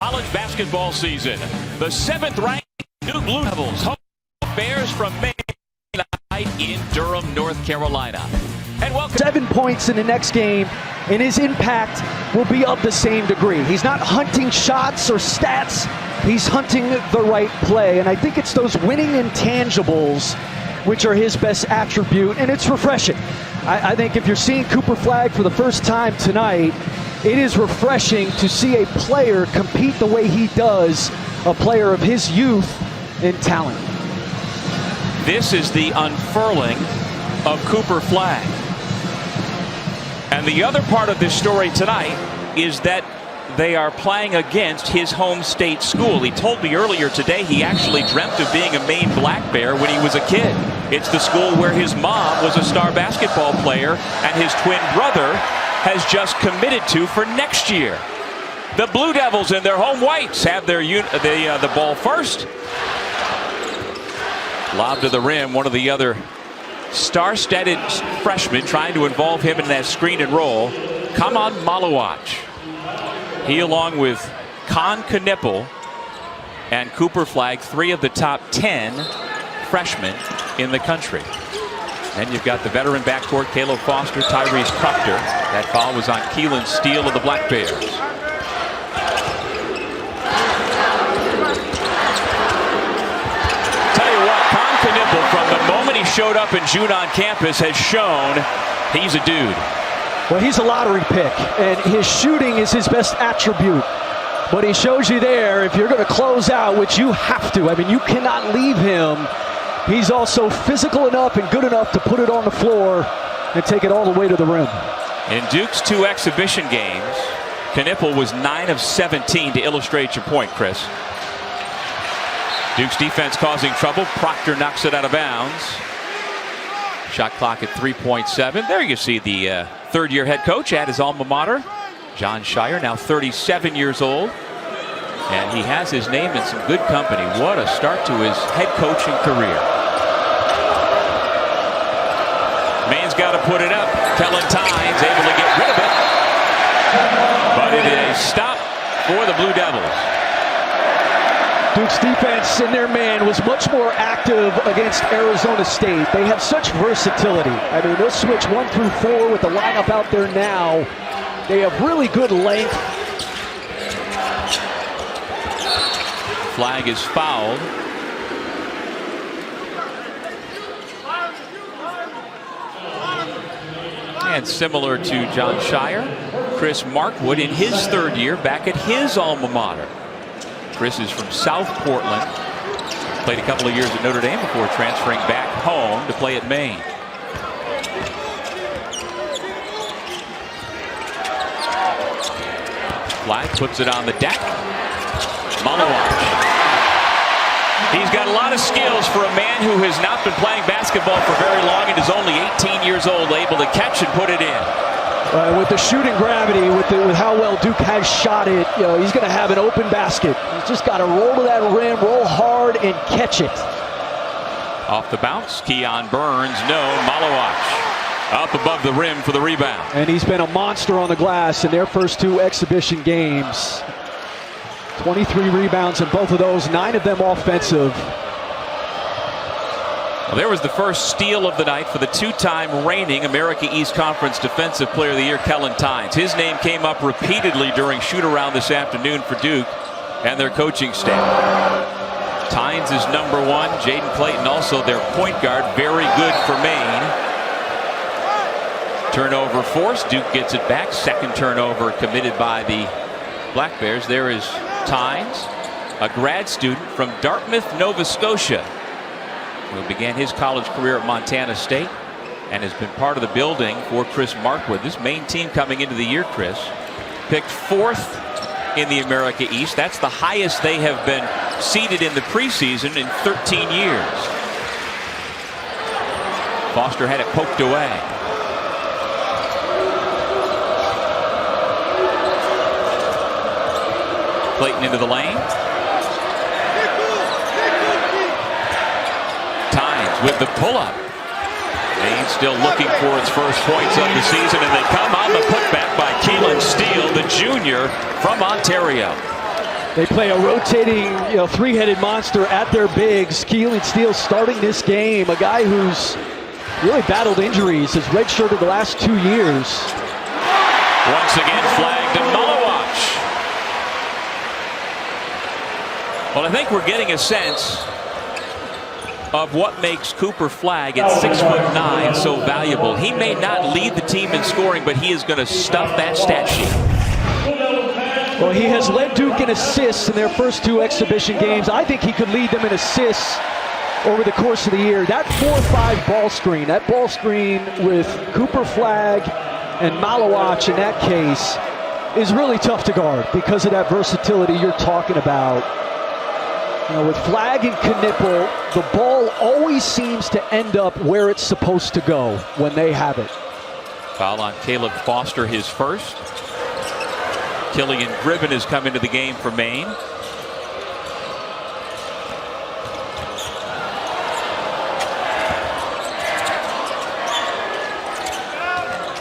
College basketball season. The 7th-ranked Duke Blue Devils host Bears from Maine tonight in Durham, North Carolina. And welcome. 7 points in the next game, and his impact will be of the same degree. He's not hunting shots or stats. He's hunting the right play, and I think it's those winning intangibles which are his best attribute, and it's refreshing. I think if you're seeing Cooper Flagg for the first time tonight, it is refreshing to see a player compete the way he does, a player of his youth and talent. This is the unfurling of Cooper Flagg. And the other part of this story tonight is that they are playing against his home state school. He told me earlier today he actually dreamt of being a Maine Black Bear when he was a kid. It's the school where his mom was a star basketball player and his twin brother has just committed to for next year. The Blue Devils in their home whites have their the ball first. Lob to the rim, one of the other star-studded freshmen trying to involve him in that screen and roll. Come on, Malawach. He, along with Knipple and Cooper Flagg, 3 of the top 10 freshmen in the country. Then you've got the veteran backcourt, Caleb Foster, Tyrese Proctor. That foul was on Keelan Steele of the Black Bears. Tell you what, Knipple, from the moment he showed up in June on campus, has shown he's a dude. Well, he's a lottery pick, and his shooting is his best attribute. But he shows you there, if you're going to close out, which you have to, I mean, you cannot leave him. He's also physical enough and good enough to put it on the floor and take it all the way to the rim. In Duke's 2 exhibition games, Knipple was 9 of 17 to illustrate your point, Chris. Duke's defense causing trouble. Proctor knocks it out of bounds. Shot clock at 3.7. There you see the third-year head coach at his alma mater, Jon Scheyer, now 37 years old. And he has his name in some good company. What a start to his head coaching career. Maine's got to put it up. Kellen Tynes able to get rid of it. But it is a stop for the Blue Devils. Duke's defense in their man was much more active against Arizona State. They have such versatility. I mean, they'll switch 1 through 4 with the lineup out there now. They have really good length. Flagg is fouled. And similar to Jon Scheyer, Chris Markwood in his 3rd year back at his alma mater. Chris is from South Portland. Played a couple of years at Notre Dame before transferring back home to play at Maine. Flagg puts it on the deck. Malawach. He's got a lot of skills for a man who has not been playing basketball for very long and is only 18 years old, able to catch and put it in. With the shooting gravity, with how well Duke has shot it, he's going to have an open basket. He's just got to roll to that rim, roll hard, and catch it. Off the bounce, Keon Burns, no. Malawach up above the rim for the rebound. And he's been a monster on the glass in their first 2 exhibition games. 23 rebounds in both of those, 9 of them offensive. Well, there was the first steal of the night for the 2-time reigning America East Conference Defensive Player of the Year, Kellen Tynes. His name came up repeatedly during shoot-around this afternoon for Duke and their coaching staff. Tynes is number 1. Jaden Clayton, also their point guard, very good for Maine. Turnover forced. Duke gets it back. 2nd turnover committed by the Black Bears. There is Tynes, a grad student from Dartmouth, Nova Scotia, who began his college career at Montana State and has been part of the building for Chris Markwood. This Maine team coming into the year, Chris, picked 4th in the America East. That's the highest they have been seeded in the preseason in 13 years. Foster had it poked away. Clayton into the lane. Tynes with the pull-up. Maine still looking for its first points of the season, and they come on the putback by Keelan Steele, the junior from Ontario. They play a rotating, three-headed monster at their bigs. Keelan Steele starting this game, a guy who's really battled injuries, has redshirted the last 2 years. Once again, Flagg to Malawach. Well, I think we're getting a sense of what makes Cooper Flagg at 6'9" so valuable. He may not lead the team in scoring, but he is going to stuff that stat sheet. Well, he has led Duke in assists in their first 2 exhibition games. I think he could lead them in assists over the course of the year. That 4-5 ball screen with Cooper Flagg and Malawach in that case is really tough to guard because of that versatility you're talking about. With Flagg and Knipple, the ball always seems to end up where it's supposed to go when they have it. Foul on Caleb Foster, his first. Killian Gribbin has come into the game for Maine.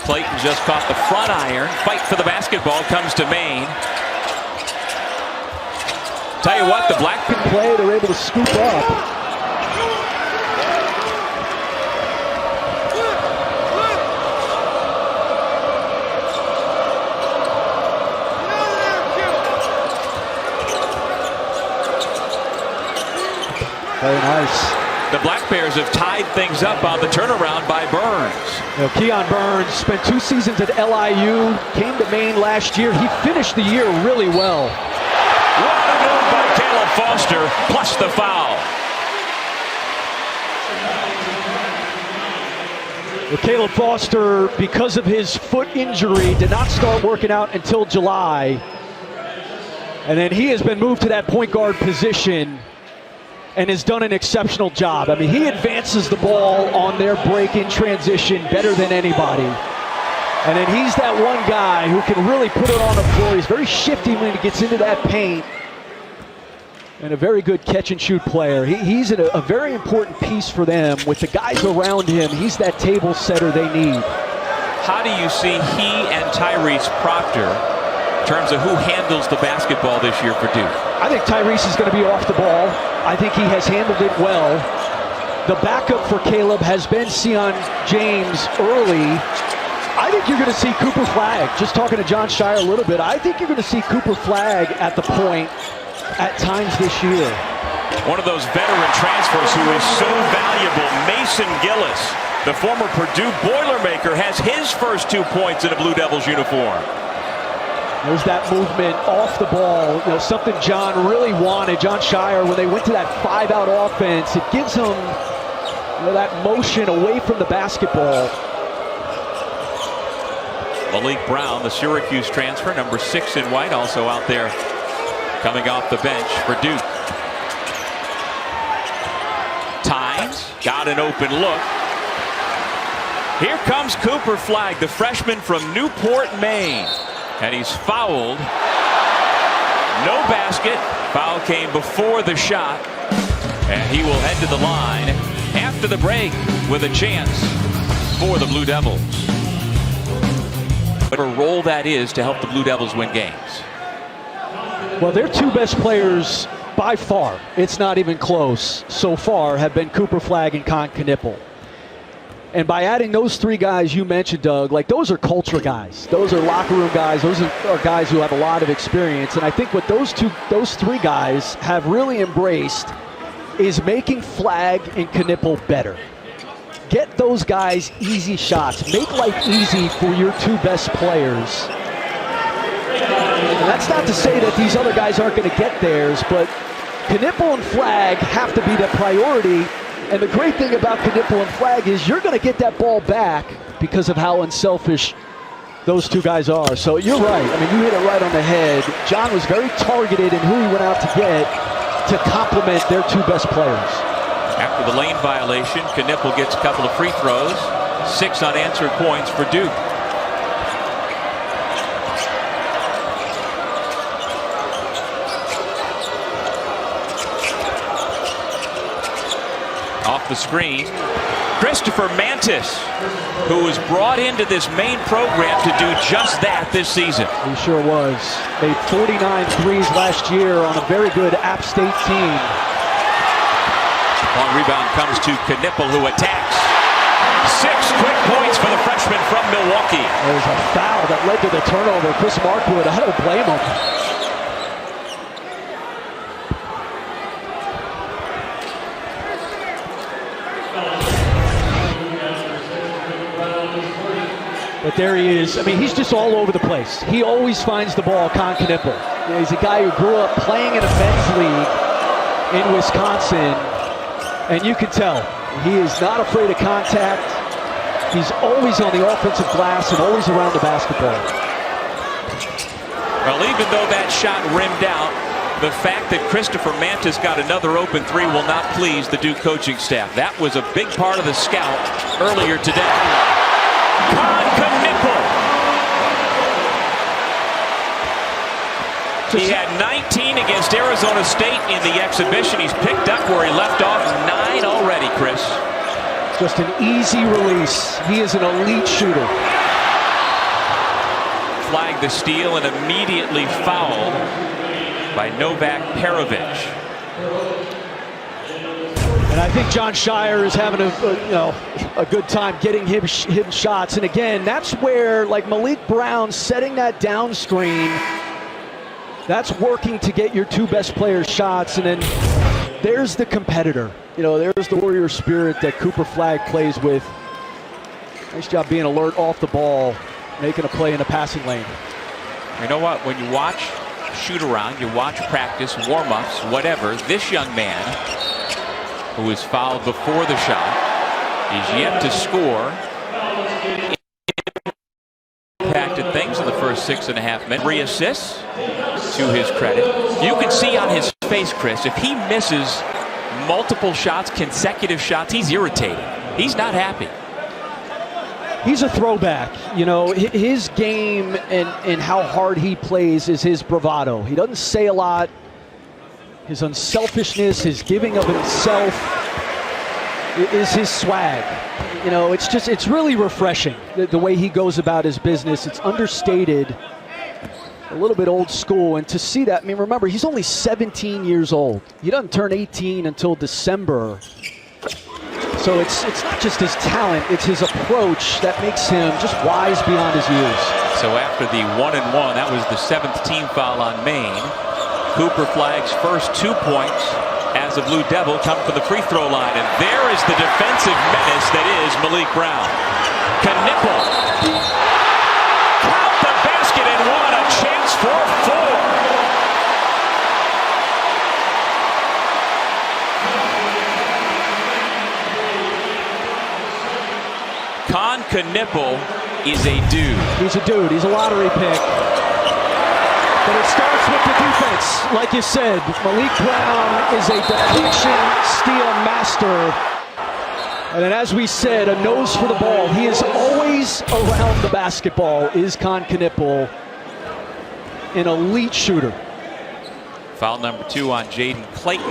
Clayton just caught the front iron. Fight for the basketball comes to Maine. Tell you what, the Black can play. They're able to scoop up. Very nice. The Black Bears have tied things up on the turnaround by Burns. Keon Burns spent 2 seasons at LIU, came to Maine last year. He finished the year really well. What a move by Caleb Foster, plus the foul. Caleb Foster, because of his foot injury, did not start working out until July. And then he has been moved to that point guard position and has done an exceptional job. I mean, he advances the ball on their break in transition better than anybody. And then he's that one guy who can really put it on the floor. He's very shifty when he gets into that paint. And a very good catch and shoot player. He's a very important piece for them. With the guys around him, he's that table setter they need. How do you see he and Tyrese Proctor in terms of who handles the basketball this year for Duke? I think Tyrese is going to be off the ball. I think he has handled it well. The backup for Caleb has been Sion James early. I think you're going to see Cooper Flagg. Just talking to John Shire a little bit, I think you're going to see Cooper Flagg at the point at times this year. One of those veteran transfers who is so valuable, Mason Gillis, the former Purdue Boilermaker, has his first 2 points in a Blue Devils uniform. There's that movement off the ball, something John really wanted. John Shire, when they went to that 5-out offense, it gives him that motion away from the basketball. Malik Brown, the Syracuse transfer, number 6 in white, also out there coming off the bench for Duke. Tynes got an open look. Here comes Cooper Flagg, the freshman from Newport, Maine. And he's fouled. No basket. Foul came before the shot. And he will head to the line after the break with a chance for the Blue Devils. What a role that is to help the Blue Devils win games. Well, their 2 best players by far, it's not even close, so far have been Cooper Flagg and Con Knipple. And by adding those 3 guys you mentioned, Doug, those are culture guys. Those are locker room guys. Those are guys who have a lot of experience. And I think what those 3 guys have really embraced is making Flagg and Knipple better. Get those guys easy shots. Make life easy for your 2 best players. And that's not to say that these other guys aren't going to get theirs, but Knipple and Flagg have to be the priority. And the great thing about Knipple and Flagg is you're going to get that ball back because of how unselfish those 2 guys are. So you're right. I mean, you hit it right on the head. John was very targeted in who he went out to get to complement their 2 best players. After the lane violation, Knipple gets a couple of free throws. 6 unanswered points for Duke. Off the screen. Christopher Mantis, who was brought into this Maine program to do just that this season. He sure was. Made 49 threes last year on a very good App State team. Long rebound comes to Knipple, who attacks. 6 quick points for the freshman from Milwaukee. There's a foul that led to the turnover. Chris Markwood, I don't blame him. But there he is. I mean, he's just all over the place. He always finds the ball, Knipple. He's a guy who grew up playing in a men's league in Wisconsin. And you can tell, he is not afraid of contact. He's always on the offensive glass and always around the basketball. Well, even though that shot rimmed out, the fact that Christopher Mantis got another open three will not please the Duke coaching staff. That was a big part of the scout earlier today. Knipple. He had 19 against Arizona State in the exhibition. He's picked up where he left off. 9 already, Chris. Just an easy release. He is an elite shooter. Flagg the steal and immediately fouled by Novak Perovic. And I think John Shire is having a good time getting him shots. And again, that's where, like Malik Brown setting that down screen, that's working to get your 2 best players shots. And then there's the competitor. There's the warrior spirit that Cooper Flagg plays with. Nice job being alert off the ball, making a play in the passing lane. You know what? When you watch shoot around, you watch practice, warm-ups, whatever, this young man, who was fouled before the shot, is yet to score. Impacted things in the first 6.5 minutes. 3 assists to his credit. You can see on his face, Chris, if he misses multiple shots, consecutive shots, he's irritated. He's not happy. He's a throwback. His game and how hard he plays is his bravado. He doesn't say a lot. His unselfishness, his giving of himself is his swag. It's really refreshing the way he goes about his business. It's understated, a little bit old school, and to see that, I mean, remember, he's only 17 years old. He doesn't turn 18 until December. So it's not just his talent, it's his approach that makes him just wise beyond his years. So after the 1-and-1, that was the 7th team foul on Maine. Cooper Flagg's first 2 points as a Blue Devil come from the free throw line. And there is the defensive menace that is Malik Brown. Knipple. Count the basket and one. A chance for 4. Knipple is a dude. He's a dude. He's a lottery pick. But it starts with the defense. Like you said, Malik Brown is a deflection steal master. And then, as we said, a nose for the ball. He is always around the basketball, is Knipple. An elite shooter. Foul number 2 on Jaden Clayton.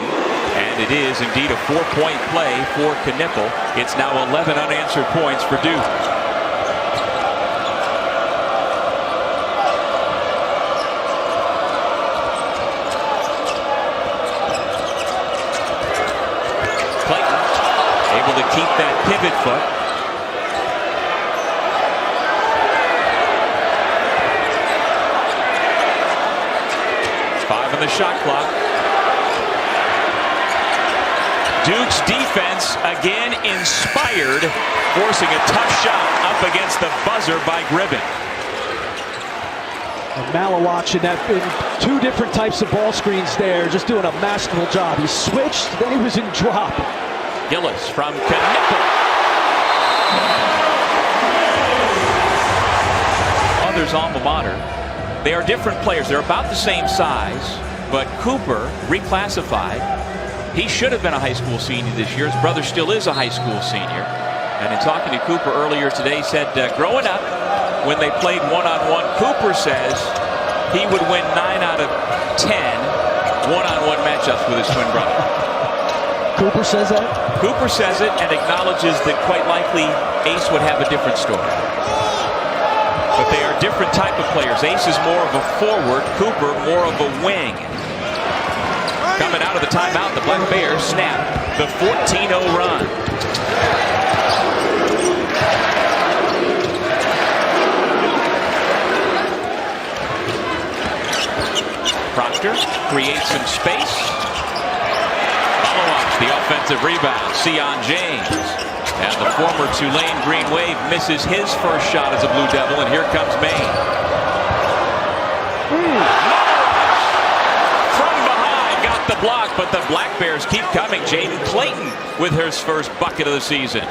And it is indeed a 4-point play for Knipple. It's now 11 unanswered points for Duke. Able to keep that pivot foot. Five on the shot clock. Duke's defense again inspired, forcing a tough shot up against the buzzer by Gribbin. And Malawach in that in 2 different types of ball screens there, just doing a masterful job. He switched, then he was in drop. Gillis from Knipple. Others alma mater. They are different players. They're about the same size, but Cooper reclassified. He should have been a high school senior this year. His brother still is a high school senior. And in talking to Cooper earlier today, said growing up, when they played one-on-one, Cooper says he would win 9 out of 10 one-on-one matchups with his twin brother. Cooper says that? Cooper says it and acknowledges that quite likely Ace would have a different story. But they are different type of players. Ace is more of a forward, Cooper more of a wing. Coming out of the timeout, the Black Bears snap the 14-0 run. Proctor creates some space. Follow-up, the offensive rebound. Sion James. And the former Tulane Green Wave misses his first shot as a Blue Devil, and here comes Maine. From behind, got the block, but the Black Bears keep coming. Jaden Clayton with his first bucket of the season.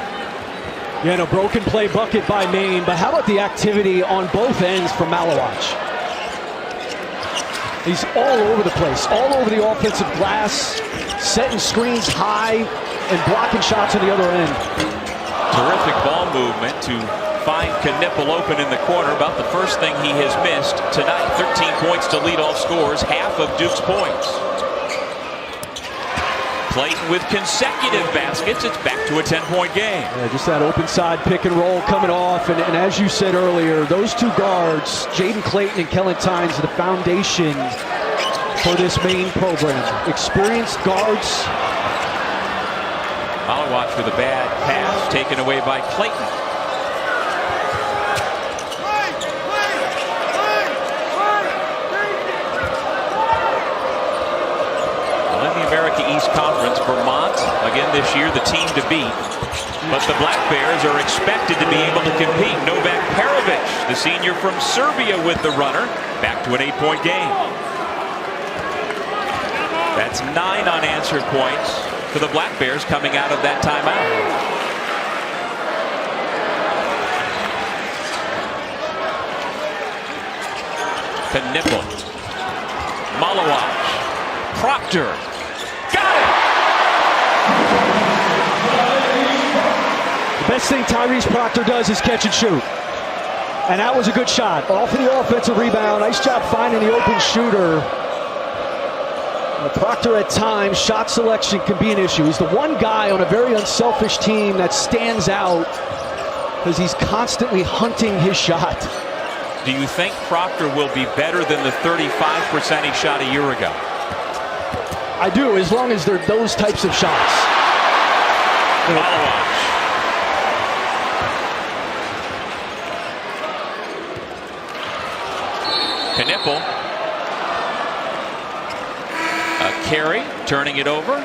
Yeah, no, broken play bucket by Maine, but how about the activity on both ends from Malawach? He's all over the place, all over the offensive glass, setting screens high and blocking shots on the other end. Terrific ball movement to find Knipple open in the corner. About the first thing he has missed tonight. 13 points to lead all scores, half of Duke's points. Clayton with consecutive baskets. It's back to a 10-point game. Yeah, just that open side pick and roll coming off. And as you said earlier, those two guards, Jaden Clayton and Kellen Tynes, are the foundation for this Maine program. Experienced guards. Malawach with a bad pass taken away by Clayton. Well, in the America East Conference, Vermont, again this year, the team to beat. But the Black Bears are expected to be able to compete. Novak Perovic, the senior from Serbia, with the runner. Back to an 8-point game. That's 9 unanswered points for the Black Bears coming out of that timeout. Knipple. Malawach. Proctor. Got it! The best thing Tyrese Proctor does is catch and shoot. And that was a good shot. Off of the offensive rebound. Nice job finding the open shooter. Proctor at times, shot selection can be an issue. He's the one guy on a very unselfish team that stands out because he's constantly hunting his shot. Do you think Proctor will be better than the 35% he shot a year ago? I do, as long as they're those types of shots. Malawach. Knipple. A carry, turning it over.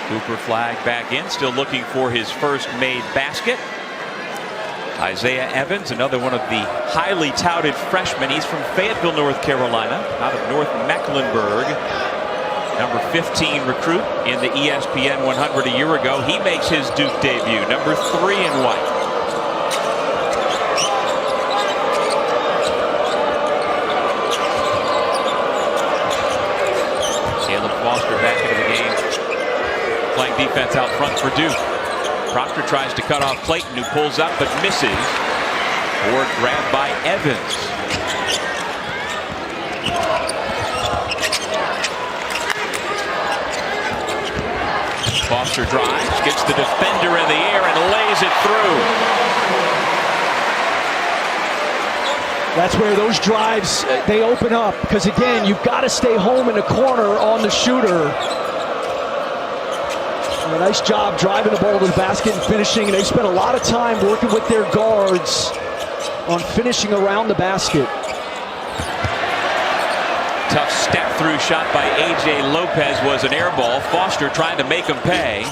Cooper Flagg back in, still looking for his first made basket. Isaiah Evans, another one of the highly touted freshmen. He's from Fayetteville, North Carolina, out of North Mecklenburg. Number 15 recruit in the ESPN 100 a year ago. He makes his Duke debut, number 3 in white. Caleb Foster back into the game, playing defense out front for Duke. Proctor tries to cut off Clayton, who pulls up but misses. Board grabbed by Evans. Foster drives, gets the defender in the air and lays it through. That's where those drives, they open up, because again, you've got to stay home in the corner on the shooter. And a nice job driving the ball to the basket and finishing. And they spent a lot of time working with their guards on finishing around the basket. Tough step-through shot by A.J. Lopez was an air ball. Foster trying to make him pay.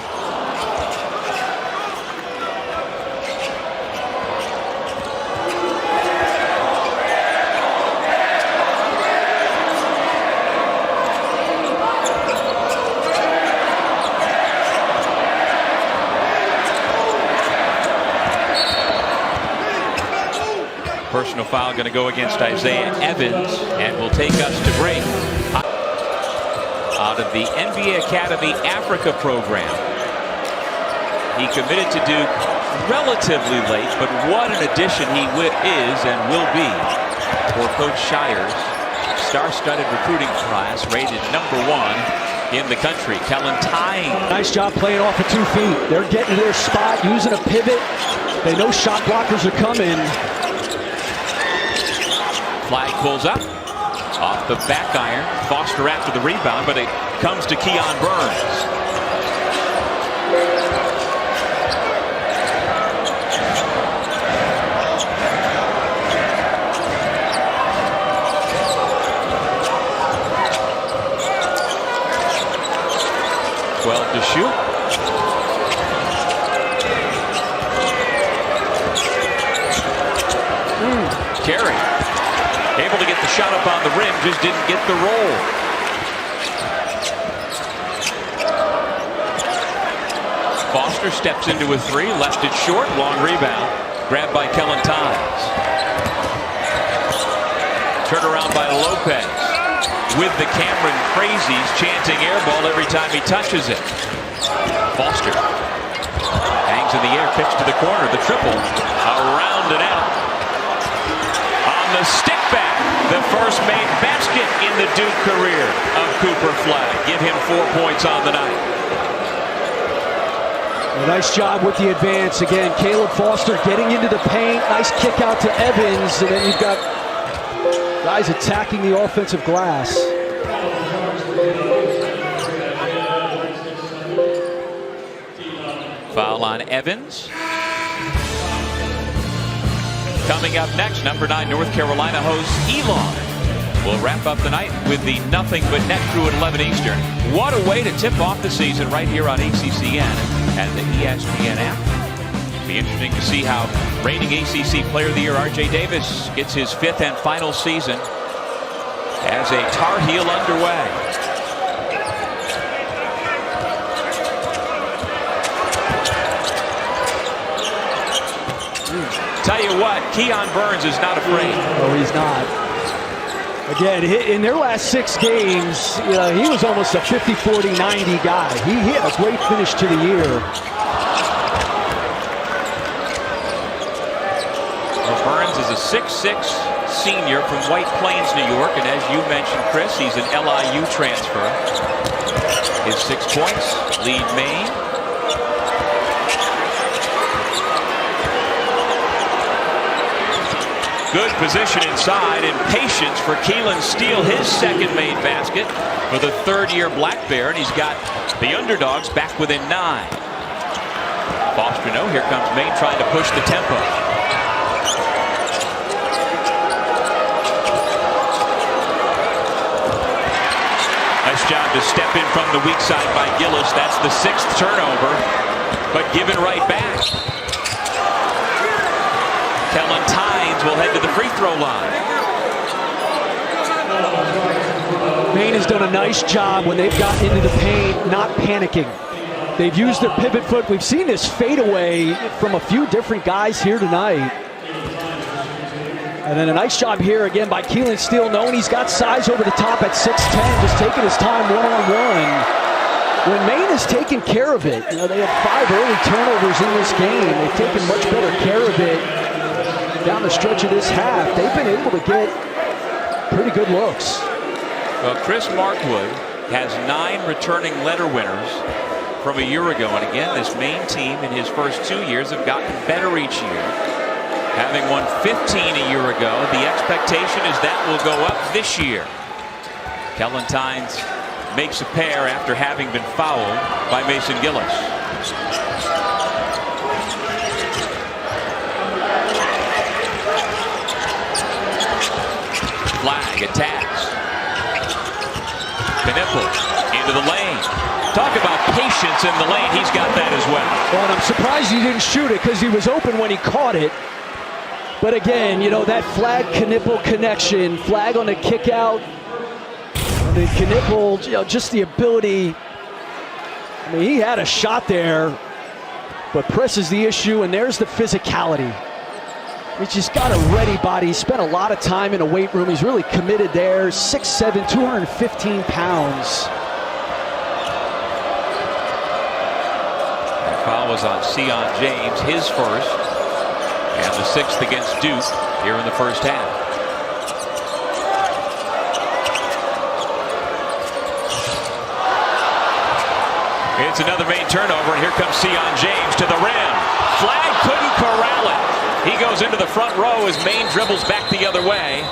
Personal foul going to go against Isaiah Evans and will take us to break. Out of the NBA Academy Africa program. He committed to Duke relatively late, but what an addition he is and will be for Coach Shire's star-studded recruiting class, rated #1 in the country. Kellen Tyne. Nice job playing off of 2 feet. They're getting their spot, using a pivot. They know shot blockers are coming. Flagg pulls up off the back iron. Foster after the rebound, but it comes to Keon Burns. To shoot. Carey able to get the shot up on the rim, just didn't get the roll. Foster steps into a 3, left it short, long rebound, grabbed by Kellen Tynes. Turnaround by Lopez. With the Cameron Crazies chanting air ball every time he touches it. Foster hangs in the air, pitch to the corner, the triple, around and out. On the stick back, the first Maine basket in the Duke career of Cooper Flagg. Give him 4 points on the night. A nice job with the advance. Again, Caleb Foster getting into the paint. Nice kick out to Evans, and then you've got guys attacking the offensive glass. Foul on Evans. Coming up next, #9 North Carolina hosts Elon. We'll wrap up the night with the Nothing But Net crew at 11 Eastern. What a way to tip off the season right here on ACCN and the ESPN app. Be interesting to see how reigning ACC Player of the Year R.J. Davis gets his 5th and final season as a Tar Heel underway. Tell you what, Keon Burns is not afraid. No, he's not. Again, in their last 6 games, he was almost a 50, 40, 90 guy. He had a great finish to the year. Well, Burns is a 6'6" senior from White Plains, New York, and as you mentioned, Chris, he's an LIU transfer. His 6 points lead Maine. Good position inside and patience for Keelan Steele, his second Maine basket for the 3rd-year Black Bear, and he's got the underdogs back within 9. Foster, no, here comes Maine trying to push the tempo. Nice job to step in from the weak side by Gillis. That's the 6th turnover, but given right back. Kellen Tynes will head to the free throw line. Maine has done a nice job when they've gotten into the paint, not panicking. They've used their pivot foot. We've seen this fadeaway from a few different guys here tonight. And then a nice job here again by Keelan Steele, knowing he's got size over the top at 6'10", just taking his time one-on-one. When Maine has taken care of it, they had 5 early turnovers in this game. They've taken much better care of it down the stretch of this half. They've been able to get pretty good looks. Well, Chris Markwood has 9 returning letter winners from a year ago. And again, this Maine team in his first 2 years have gotten better each year. Having won 15 a year ago, the expectation is that will go up this year. Kellen Tynes makes a pair after having been fouled by Mason Gillis. Flagg attacks. Knipple into the lane. Talk about patience in the lane. He's got that as well. Well, and I'm surprised he didn't shoot it because he was open when he caught it. But again, that Flagg-Knipple connection. Flagg on the kick out. And then Knipple, just the ability. I mean, he had a shot there, but press is the issue, and there's the physicality. He's just got a ready body. He spent a lot of time in a weight room. He's really committed there. 6'7", 215 pounds. Foul foul was on Sion James, his first, and the 6th against Duke here in the first half. It's another Maine turnover, and here comes Sion James to the rim. Flagg couldn't corral it. He goes into the front row as Maine dribbles back the other way.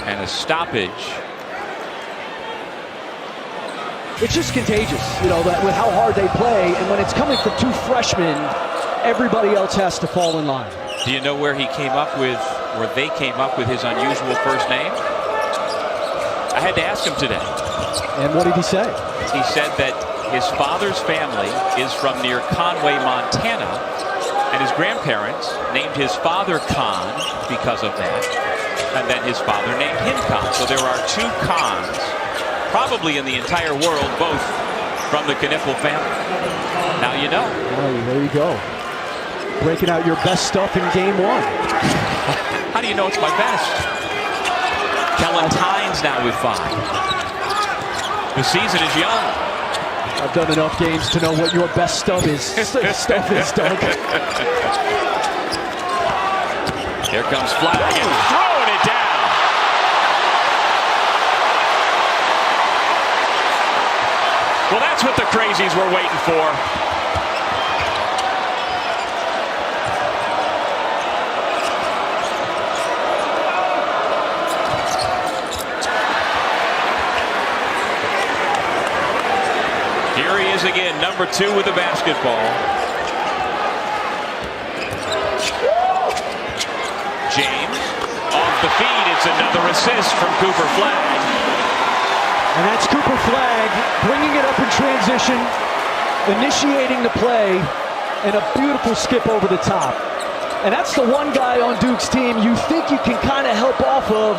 And a stoppage. It's just contagious, you know, that with how hard they play, and when it's coming from two freshmen, everybody else has to fall in line. Do you know where he came up with, or they came up with his unusual first name? I had to ask him today. And what did he say? He said that his father's family is from near Conway, Montana, and his grandparents named his father Con because of that, and then his father named him Con. So there are two Cons, probably in the entire world, both from the Kniffel family. Now you know. Oh, there you go. Breaking out your best stuff in game one. How do you know it's my best? Kellen Tynes now with 5. The season is young. I've done enough games to know what your best stuff is. Doug. Here comes Flagg and throwing it down. Well, that's what the crazies were waiting for. Here he is again, number 2 with the basketball. James off the feed. It's another assist from Cooper Flagg. And that's Cooper Flagg bringing it up in transition, initiating the play, and a beautiful skip over the top. And that's the one guy on Duke's team you think you can kind of help off of,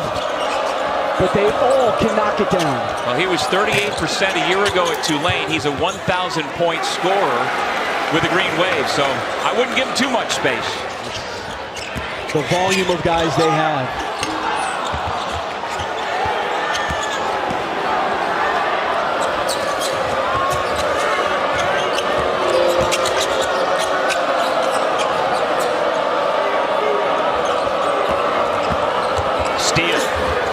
but they all can knock it down. Well, he was 38% a year ago at Tulane. He's a 1,000-point scorer with the Green Wave, so I wouldn't give him too much space. The volume of guys they have. Steele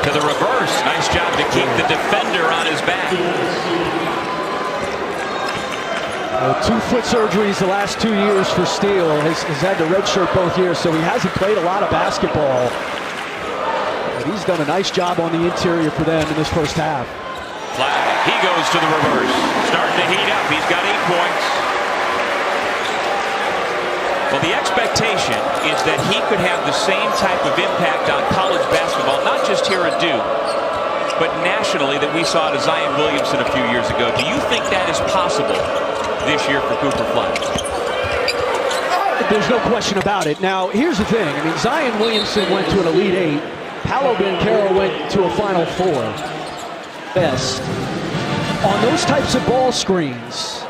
to the reverse. Nice job to keep the defender on his back. 2-foot surgeries the last 2 years for Steele. He's had the red shirt both years, so he hasn't played a lot of basketball. But he's done a nice job on the interior for them in this first half. Flagg, he goes to the reverse. Starting to heat up. He's got 8 points. Well, the expectation is that he could have the same type of impact on college basketball, not just here at Duke, but nationally that we saw to Zion Williamson a few years ago. Do you think that is possible this year for Cooper Flagg? There's no question about it. Now, here's the thing. I mean, Zion Williamson went to an Elite 8. Paolo Banchero went to a Final 4. Best. On those types of ball screens,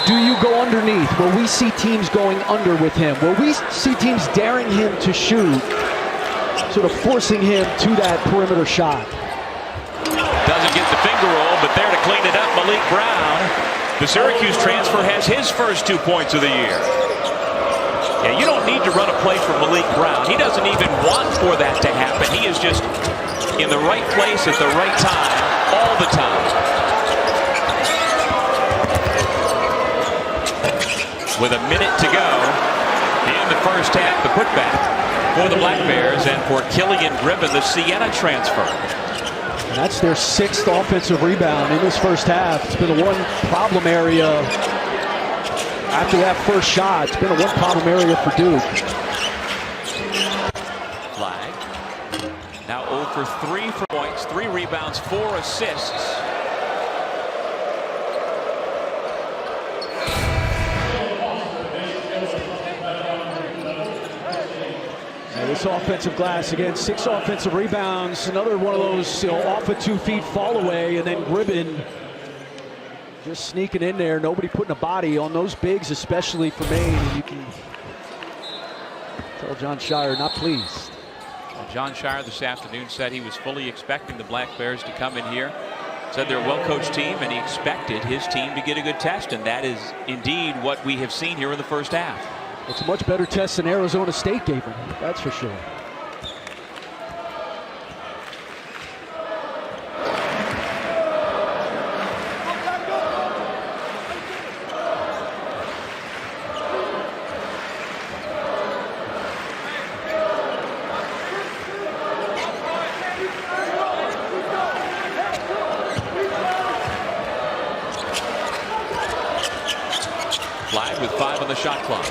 do you go underneath? Will we see teams going under with him? Will we see teams daring him to shoot, sort of forcing him to that perimeter shot? Doesn't get the finger roll, but there to clean it up, Malik Brown. The Syracuse transfer has his first 2 points of the year. Yeah, you don't need to run a play for Malik Brown. He doesn't even want for that to happen. He is just in the right place at the right time, all the time. With a minute to go in the first half, the putback for the Black Bears and for Killian Gribben, the Siena transfer. And that's their 6th offensive rebound in this first half. It's been a one problem area after that first shot. It's been a one problem area for Duke. Flagg now 0 for 3 for points, 3 rebounds, 4 assists. This offensive glass, again, 6 offensive rebounds. Another one of those, you know, off of 2 feet fall away, and then Gribben just sneaking in there. Nobody putting a body on those bigs, especially for Maine. And you can tell John Shire not pleased. Well, John Shire this afternoon said he was fully expecting the Black Bears to come in here Said they're a well-coached team, and he expected his team to get a good test, and that is indeed what we have seen here in the first half. It's a much better test than Arizona State gave him, that's for sure. Flagg with 5 on the shot clock.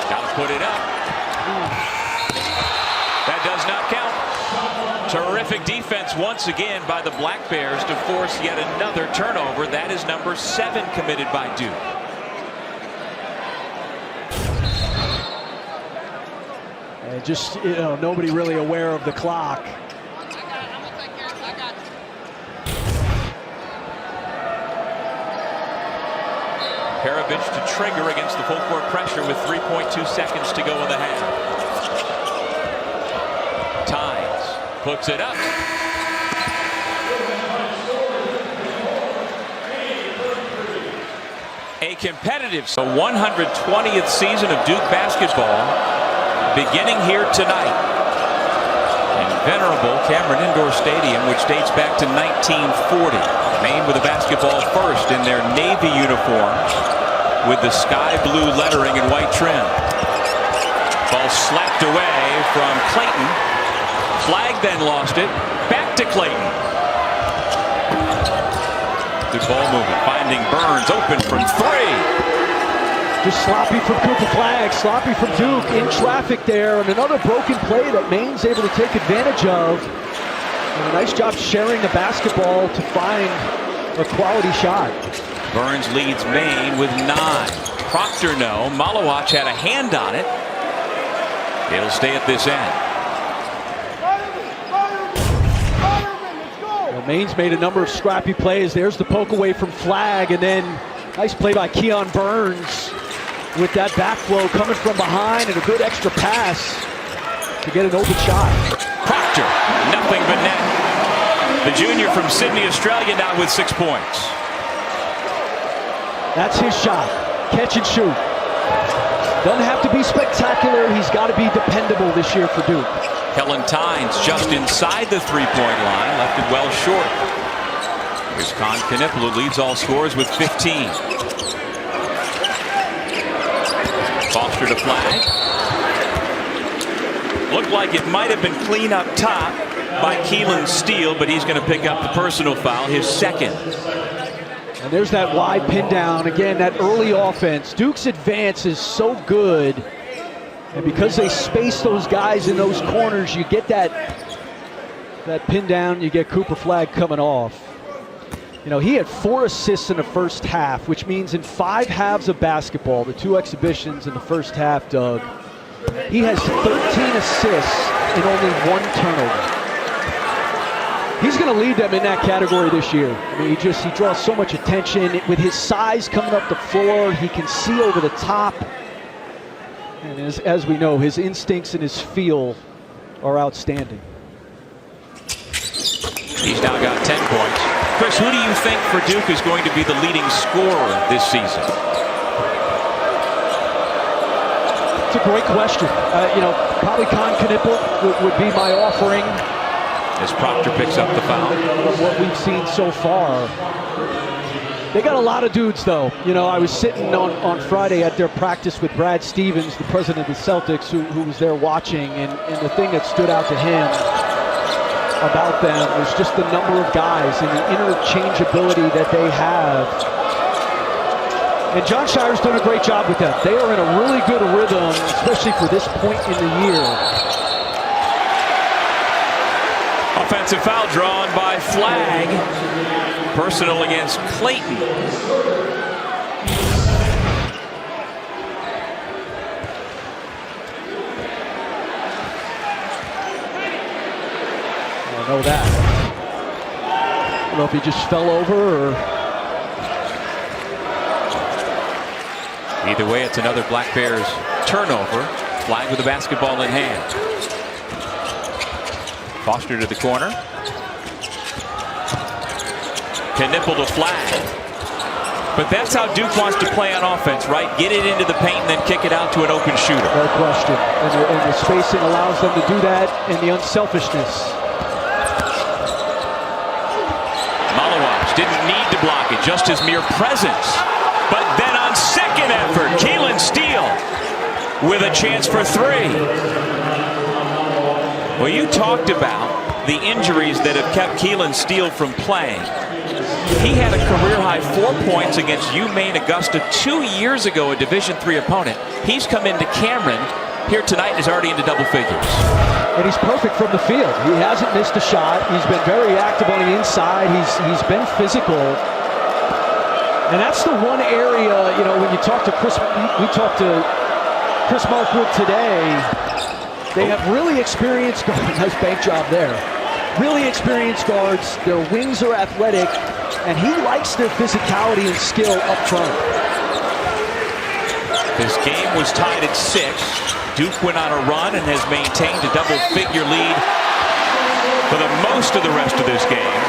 Got to put it up. That does not count. Terrific defense once again by the Black Bears to force yet another turnover. That is number 7 committed by Duke. And just, nobody really aware of the clock. Perovich to trigger against the full court pressure with 3.2 seconds to go in the half. Tynes puts it up. A competitive 120th season of Duke basketball beginning here tonight in venerable Cameron Indoor Stadium, which dates back to 1940. Maine with a basketball first in their navy uniform with the sky blue lettering and white trim. Ball slapped away from Clayton. Flagg then lost it. Back to Clayton. Good ball movement. Finding Burns open from 3. Just sloppy from Cooper Flagg, sloppy from Duke in traffic there, and another broken play that Maine's able to take advantage of. And a nice job sharing the basketball to find a quality shot. Burns leads Maine with 9. Proctor no. Malawach had a hand on it. It'll stay at this end. Well, Maine's made a number of scrappy plays. There's the poke away from Flagg, and then nice play by Keon Burns with that backflow coming from behind and a good extra pass to get an open shot. Proctor, nothing but net. The junior from Sydney, Australia, now with 6 points. That's his shot. Catch and shoot. Doesn't have to be spectacular. He's got to be dependable this year for Duke. Kellen Tynes just inside the three-point line, left it well short. Here's Con Knippel, who leads all scorers with 15. Foster to Flagg. Looked like it might have been clean up top by Keelan Steele, but he's going to pick up the personal foul, his second. And there's that wide pin down. Again, that early offense. Duke's advance is so good. And because they space those guys in those corners, you get that pin down, you get Cooper Flagg coming off. He had 4 assists in the first half, which means in 5 halves of basketball, the 2 exhibitions in the first half, Doug, he has 13 assists and only 1 turnover. He's going to lead them in that category this year. I mean, he draws so much attention. With his size coming up the floor, he can see over the top. And as we know, his instincts and his feel are outstanding. He's now got 10 points. Chris, who do you think for Duke is going to be the leading scorer this season? It's a great question. Probably Con Knippel would be my offering. As Proctor picks up the foul. What we've seen so far. They got a lot of dudes, though. I was sitting on Friday at their practice with Brad Stevens, the president of the Celtics, who was there watching, and the thing that stood out to him about them was just the number of guys and the interchangeability that they have. And John Shire's done a great job with them. They are in a really good rhythm, especially for this point in the year. Offensive foul drawn by Flagg. Personal against Clayton. I don't know that. I don't know if he just fell over or... Either way, it's another Black Bears turnover. Flagg with the basketball in hand. Foster to the corner. Knipple to Flagg. But that's how Duke wants to play on offense, right? Get it into the paint and then kick it out to an open shooter. No question. And the spacing allows them to do that, and the unselfishness. Malawach didn't need to block it, just his mere presence. But then on second effort, Keelan Steele with a chance for three. Well, you talked about the injuries that have kept Keelan Steele from playing. He had a career-high 4 points against Maine Augusta 2 years ago, a Division III opponent. He's come into Cameron here tonight and is already into double figures. And he's perfect from the field. He hasn't missed a shot. He's been very active on the inside. He's been physical. And that's the one area, you know, when you talk to Chris, we talked to Chris Markwood today. They have really experienced guards. Nice bank job there. Really experienced guards. Their wings are athletic, and he likes their physicality and skill up front. This game was tied at 6. Duke went on a run and has maintained a double-figure lead for the most of the rest of this game.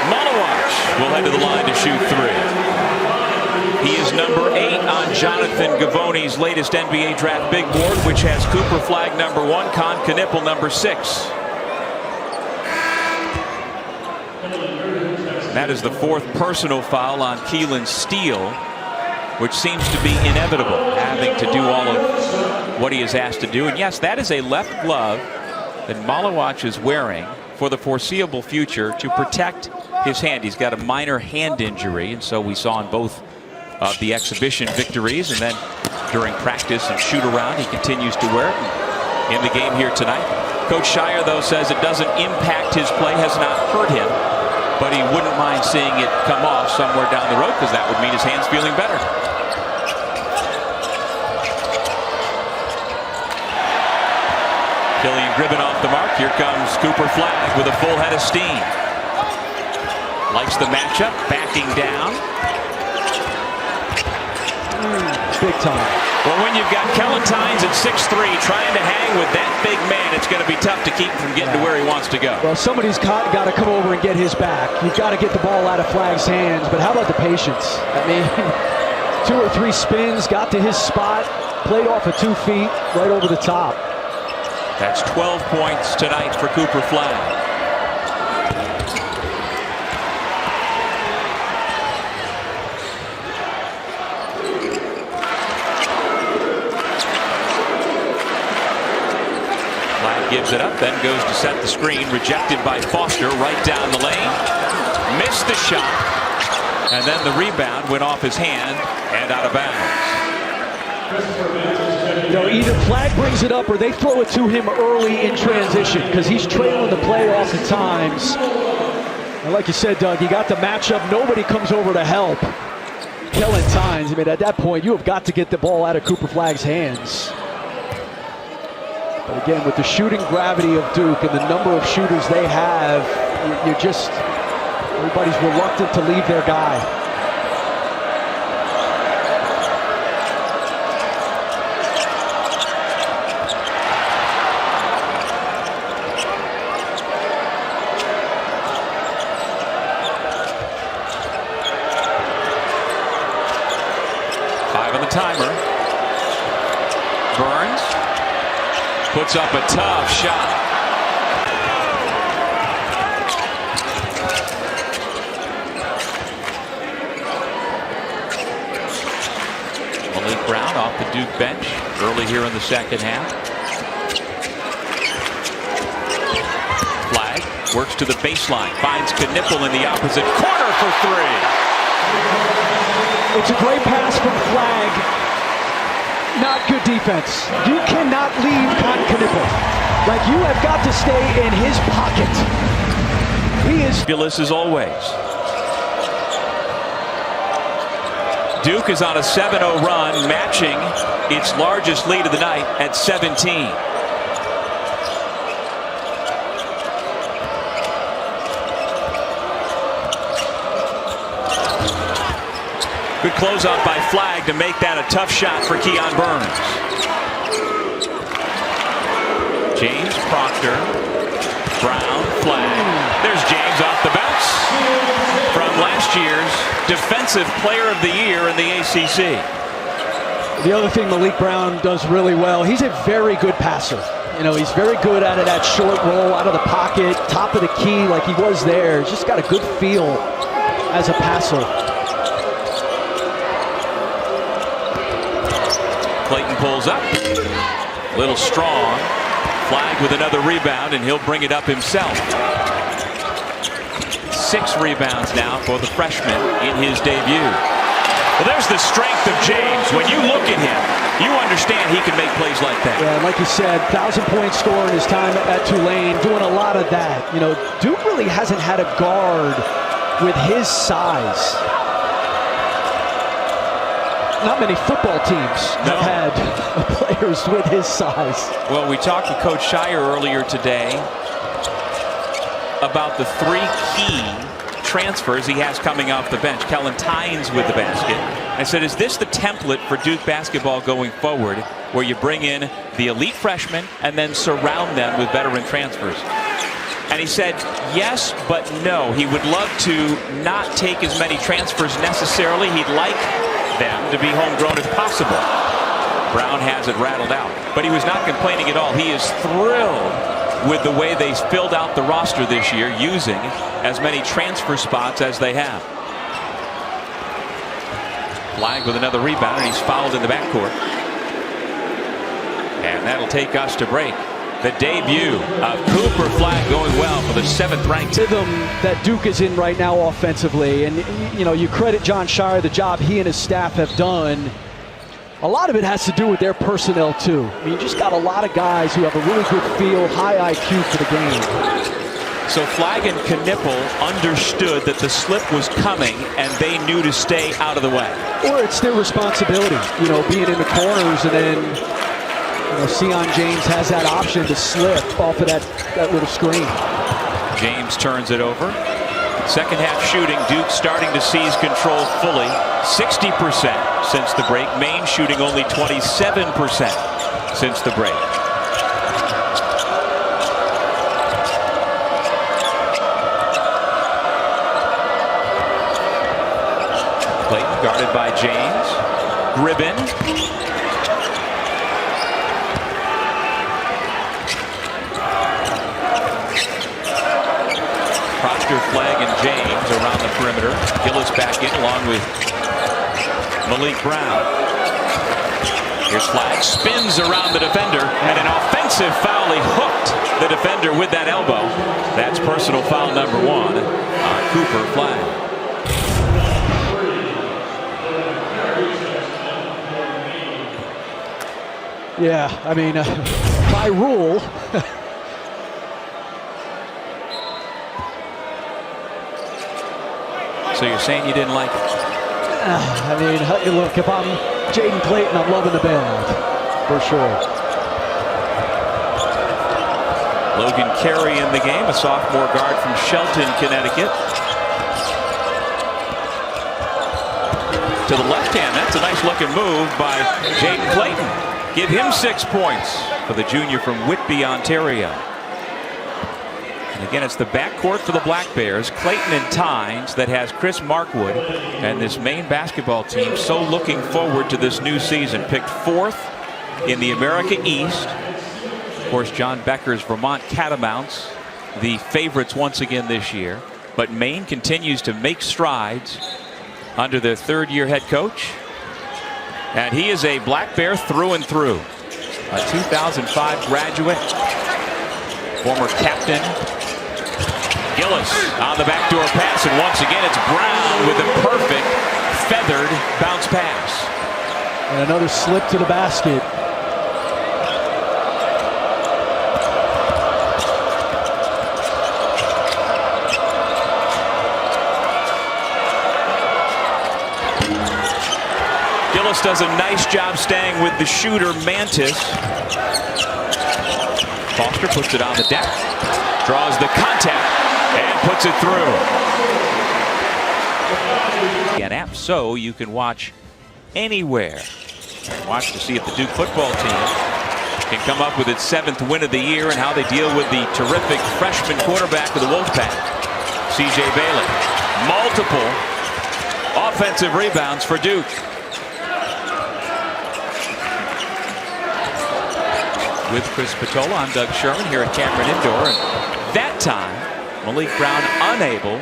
Malawach will head to the line to shoot 3. He is number 8 on Jonathan Gavoni's latest NBA draft big board, which has Cooper Flagg number 1, Con Knipple number 6. That is the 4th personal foul on Keelan Steele, which seems to be inevitable, having to do all of what he is asked to do. And yes, that is a left glove that Malawach is wearing for the foreseeable future to protect his hand. He's got a minor hand injury, and so we saw in both of the exhibition victories and then during practice and shoot around, he continues to wear it in the game here tonight. Coach Shire, though, says it doesn't impact his play, has not hurt him, but he wouldn't mind seeing it come off somewhere down the road because that would mean his hand's feeling better. Killian Gribben off the mark. Here comes Cooper Flagg with a full head of steam. Likes the matchup, backing down. Big time. Well, when you've got Kellen Tynes at 6'3", trying to hang with that big man, it's going to be tough to keep him from getting to where he wants to go. Well, somebody's got to come over and get his back. You've got to get the ball out of Flagg's hands, but how about the patience? I mean, 2 or 3 spins, got to his spot, played off of 2 feet, right over the top. That's 12 points tonight for Cooper Flagg. Gives it up, then goes to set the screen, rejected by Foster right down the lane. Missed the shot, and then the rebound went off his hand and out of bounds. You know, either Flagg brings it up or they throw it to him early in transition because he's trailing the play oftentimes. And like you said, Doug, you got the matchup. Nobody comes over to help. Kellen Tynes, I mean, at that point, you have got to get the ball out of Cooper Flagg's hands. But again, with the shooting gravity of Duke and the number of shooters they have, you're just, everybody's reluctant to leave their guy. Five on the timer. Burns puts up a tough shot. Malik Brown off the Duke bench early here in the second half. Flagg works to the baseline, finds Knipple in the opposite corner for 3. It's a great pass from Flagg. Not good defense. You cannot leave Con Knipple. Like, you have got to stay in his pocket. He is fabulous as always. Duke is on a 7-0 run, matching its largest lead of the night at 17. Good closeout by Flagg to make that a tough shot for Keon Burns. James Proctor, Brown, Flagg. There's James off the bounce from last last year's Defensive Player of the Year in the ACC. The other thing Malik Brown does really well, he's a very good passer. You know, he's very good out of that short roll, out of the pocket, top of the key like he was there. He's just got a good feel as a passer. Clayton pulls up. Little strong. Flagg with another rebound, and he'll bring it up himself. 6 rebounds now for the freshman in his debut. Well, there's the strength of James. When you look at him, you understand he can make plays like that. Yeah, like you said, 1,000-point scorer in his time at Tulane, doing a lot of that. You know, Duke really hasn't had a guard with his size. Not many football teams have had players with his size. Well, we talked to Coach Shire earlier today about the 3 key transfers he has coming off the bench. Kellen Tynes with the basket. I said, is this the template for Duke basketball going forward, where you bring in the elite freshmen and then surround them with veteran transfers? And he said, yes, but no. He would love to not take as many transfers necessarily. He'd like them to be homegrown if possible. Brown has it rattled out, but he was not complaining at all. He is thrilled with the way they filled out the roster this year, using as many transfer spots as they have. Flagg with another rebound, and he's fouled in the backcourt. And that'll take us to break. The debut of Cooper Flagg going well for the 7th ranked. Rhythm that Duke is in right now offensively, and you know, you credit John Shire, the job he and his staff have done. A lot of it has to do with their personnel too. I mean, you just got a lot of guys who have a really good feel, high IQ for the game. So Flagg and Knipple understood that the slip was coming, and they knew to stay out of the way. Or it's their responsibility, you know, being in the corners, and then you know, Sion James has that option to slip off of that little screen. James turns it over. Second half shooting, Duke starting to seize control fully. 60% since the break. Maine shooting only 27% since the break. Clayton guarded by James. Gribbin. Flagg and James around the perimeter. Gillis back in along with Malik Brown. Here's Flagg, spins around the defender, and an offensive foul. He hooked the defender with that elbow. That's personal foul number 1 on Cooper Flagg. Yeah, I mean, by rule. So you're saying you didn't like it? I mean, look, if I'm Jaden Clayton, I'm loving the bailout, for sure. Logan Carey in the game, a sophomore guard from Shelton, Connecticut. To the left hand, that's a nice looking move by Jaden Clayton. Give him 6 points for the junior from Whitby, Ontario. Again, it's the backcourt for the Black Bears, Clayton and Tynes, that has Chris Markwood and this Maine basketball team so looking forward to this new season. Picked 4th in the America East. Of course, John Becker's Vermont Catamounts, the favorites once again this year. But Maine continues to make strides under their 3rd-year head coach. And he is a Black Bear through and through. A 2005 graduate, former captain. Gillis on the backdoor pass, and once again it's Brown with a perfect feathered bounce pass. And another slip to the basket. Gillis does a nice job staying with the shooter Mantis. Foster puts it on the deck, draws the contact, and puts it through. An app so you can watch anywhere. Watch to see if the Duke football team can come up with its 7th win of the year and how they deal with the terrific freshman quarterback of the Wolfpack, C.J. Bailey. Multiple offensive rebounds for Duke. With Chris Patola, I'm Doug Sherman here at Cameron Indoor. And that time, Malik Brown unable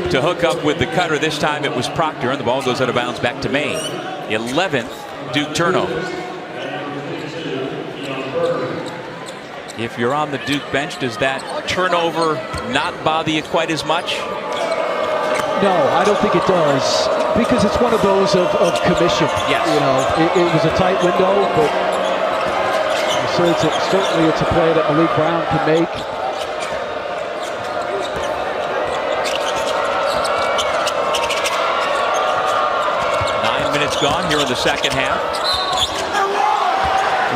to hook up with the cutter. This time it was Proctor, and the ball goes out of bounds back to Maine. 11th Duke turnover. If you're on the Duke bench, does that turnover not bother you quite as much? No, I don't think it does, because it's one of those of commission. Yes. You know, it was a tight window, but so certainly it's a play that Malik Brown can make. Gone here in the second half.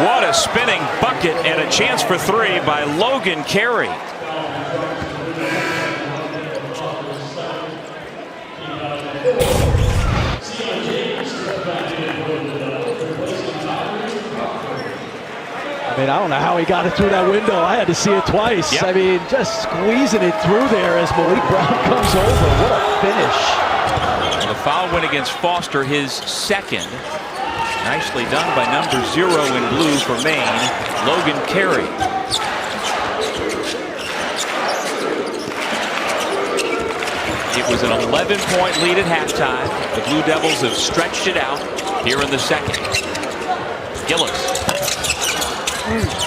What a spinning bucket and a chance for three by Logan Carey. I mean, I don't know how he got it through that window. I had to see it twice. Yep. I mean, just squeezing it through there as Malik Brown comes over. What a finish. The foul went against Foster, his second. Nicely done by number 0 in blue for Maine, Logan Carey. It was an 11-point lead at halftime. The Blue Devils have stretched it out here in the second. Gillis.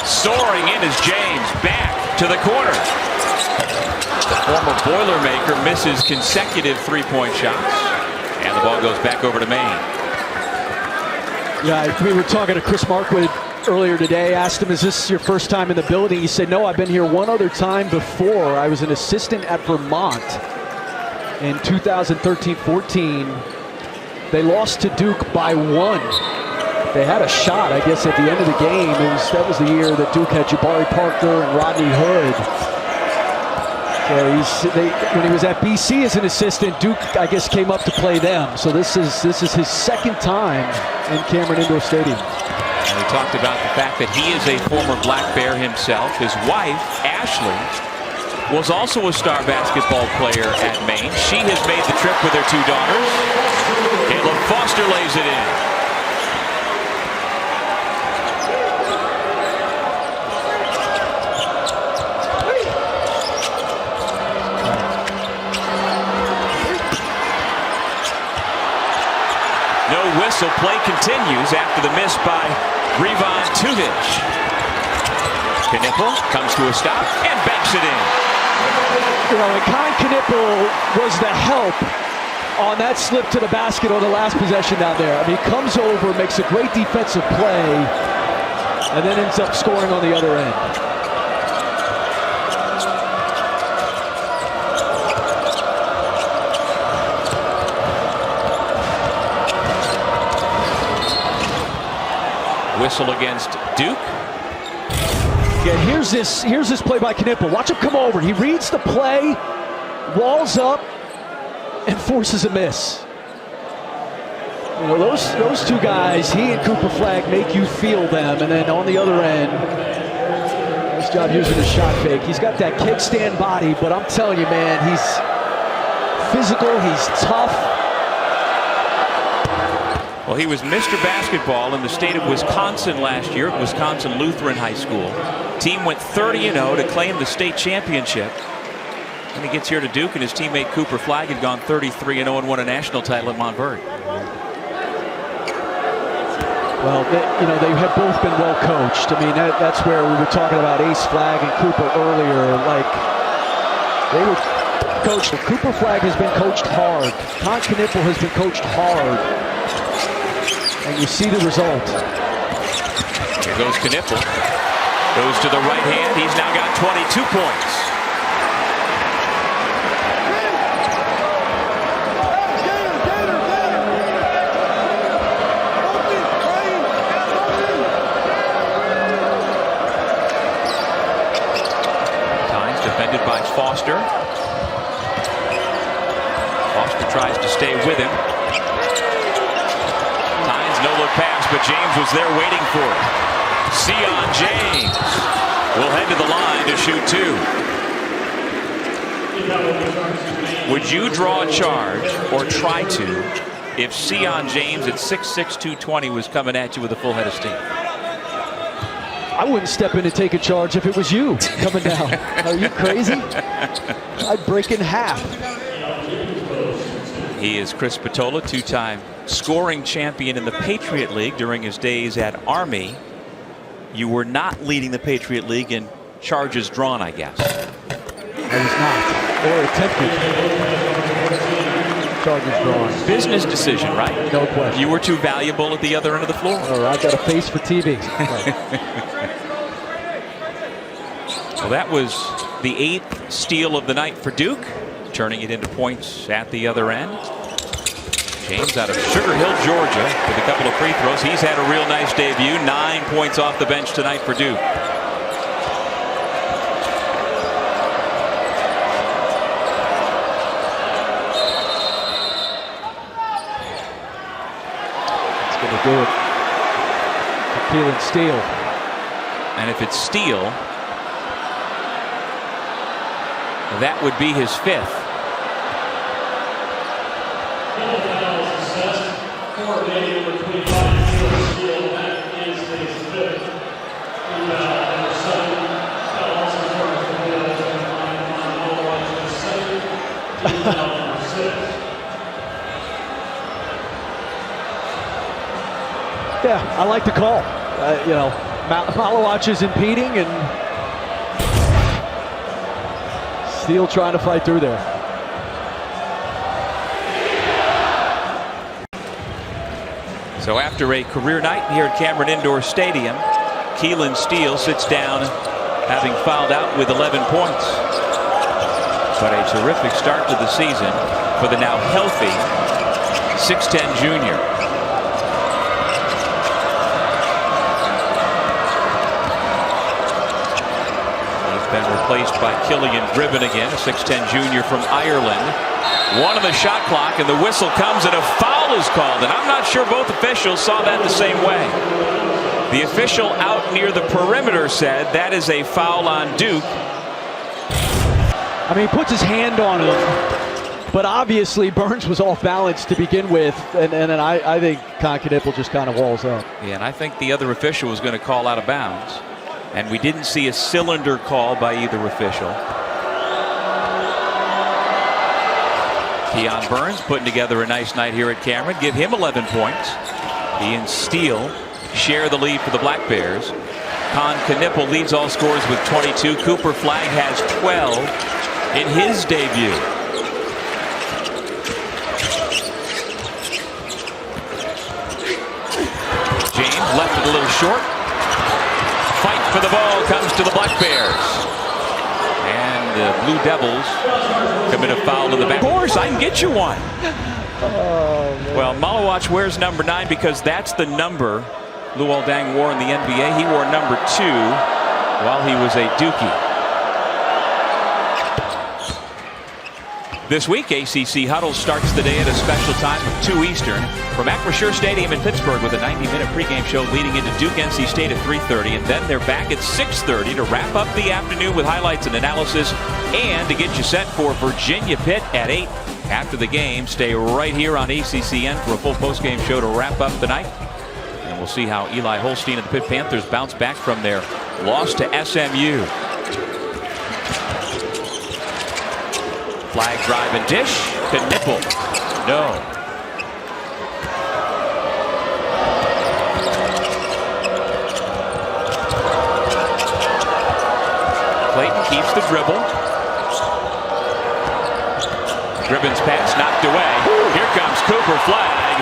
Soaring in is James, back to the corner. The former Boilermaker misses consecutive three-point shots. And the ball goes back over to Maine. Yeah, we were talking to Chris Markwood earlier today. Asked him, is this your first time in the building? He said, no, I've been here one other time before. I was an assistant at Vermont in 2013-14. They lost to Duke by 1. They had a shot, I guess, at the end of the game. That was the year that Duke had Jabari Parker and Rodney Hood. When he was at BC as an assistant, Duke, I guess, came up to play them. So this is his second time in Cameron Indoor Stadium. And we talked about the fact that he is a former Black Bear himself. His wife, Ashley, was also a star basketball player at Maine. She has made the trip with her 2 daughters. Caleb Foster lays it in. So play continues after the miss by Revon Tuvic. Knipple comes to a stop and banks it in. You know, and Kai Knipple was the help on that slip to the basket on the last possession down there. I mean, he comes over, makes a great defensive play, and then ends up scoring on the other end. Whistle against Duke. Yeah, here's this play by Knipple. Watch him come over. He reads the play, walls up, and forces a miss. You know, those two guys, he and Cooper Flagg, make you feel them. And then on the other end, nice job using the shot fake. He's got that kickstand body, but I'm telling you, man, he's physical, he's tough. Well, he was Mr. Basketball in the state of Wisconsin last year at Wisconsin Lutheran High School. Team went 30-0 to claim the state championship. And he gets here to Duke, and his teammate Cooper Flagg had gone 33-0 and won a national title at Montverde. Well, they have both been well coached. I mean, that's where we were talking about Ace Flagg and Cooper earlier. Like, they were coached. Cooper Flagg has been coached hard. Kai Knipple has been coached hard. And you see the result. Here goes Knipple. Goes to the right hand. He's now got 22 points. Tynes defended by Foster. Foster tries to stay with him. No-look pass, but James was there waiting for it. Sion James will head to the line to shoot 2. Would you draw a charge or try to if Sion James at 6'6", 220 was coming at you with a full head of steam? I wouldn't step in and take a charge if it was you coming down. Are you crazy? I'd break in half. He is Chris Patola, two-time scoring champion in the Patriot League during his days at Army. You were not leading the Patriot League in charges drawn, I guess. I was not, or attempted. Charges drawn. Business decision, right? No question. You were too valuable at the other end of the floor. Oh, I got a face for TV. Well, that was the 8th steal of the night for Duke, turning it into points at the other end. James out of Sugar Hill, Georgia, with a couple of free throws. He's had a real nice debut. 9 points off the bench tonight for Duke. It's going to do it. Keelan steal. And if it's steal, that would be his 5th. Yeah, I like the call. You know, Malawach is impeding and Steele trying to fight through there. So after a career night here at Cameron Indoor Stadium, Keelan Steele sits down having fouled out with 11 points. But a terrific start to the season for the now healthy 6'10" junior. Been replaced by Killian Gribben again, a 6'10" junior from Ireland. 1 on the shot clock, and the whistle comes, and a foul is called. And I'm not sure both officials saw that the same way. The official out near the perimeter said that is a foul on Duke. I mean, he puts his hand on him, but obviously Burns was off balance to begin with, and then I think Concanipple just kind of walls up. Yeah, and I think the other official was going to call out of bounds. And we didn't see a cylinder call by either official. Keon Burns putting together a nice night here at Cameron. Give him 11 points. He and Steele share the lead for the Black Bears. Concanipple leads all scorers with 22. Cooper Flagg has 12 in his debut. James left it a little short. Fight for the ball comes to the Black Bears. And the Blue Devils commit a foul in the back. Of course, I can get you one. Oh, well, Malawach wears number 9 because that's the number Luol Deng wore in the NBA. He wore number 2 while he was a Dookie. This week, ACC Huddle starts the day at a special time of 2 Eastern from Acrisure Stadium in Pittsburgh with a 90-minute pregame show leading into Duke NC State at 3:30, and then they're back at 6:30 to wrap up the afternoon with highlights and analysis and to get you set for Virginia Pitt at 8. After the game, stay right here on ACCN for a full postgame show to wrap up the night. And we'll see how Eli Holstein and the Pitt Panthers bounce back from their loss to SMU. Flagg drive and dish. Knipple. No. Clayton keeps the dribble. Gribben's pass knocked away. Here comes Cooper Flagg.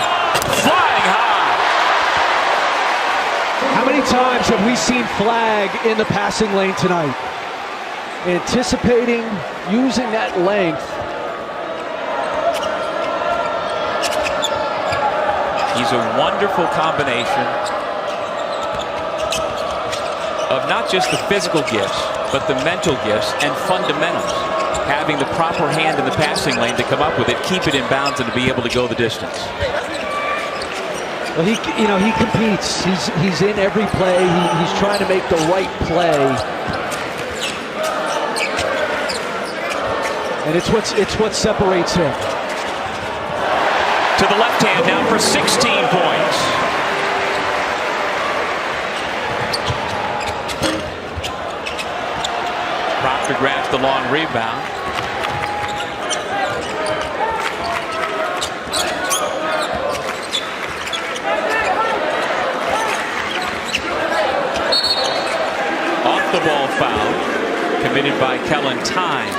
Flying high. How many times have we seen Flagg in the passing lane tonight? Anticipating, using that length. He's a wonderful combination of not just the physical gifts, but the mental gifts and fundamentals. Having the proper hand in the passing lane to come up with it, keep it in bounds, and to be able to go the distance. Well, he competes. He's in every play. He's trying to make the right play. And it's what separates him. to the left hand now for 16 points. Proctor grabs the long rebound. Off the ball foul committed by Kellen Times.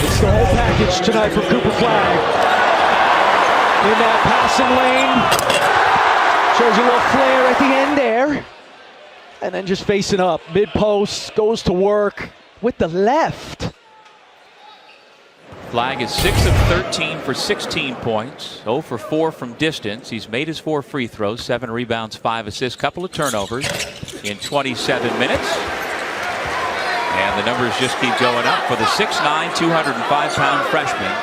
It's the whole package tonight for Cooper Flagg. In that passing lane. Shows you a little flair at the end there. And then just facing up. Mid-post, goes to work with the left. Flagg is 6 of 13 for 16 points. 0 for 4 from distance. He's made his 4 free throws, 7 rebounds, 5 assists, couple of turnovers in 27 minutes. And the numbers just keep going up for the 6'9", 205-pound freshman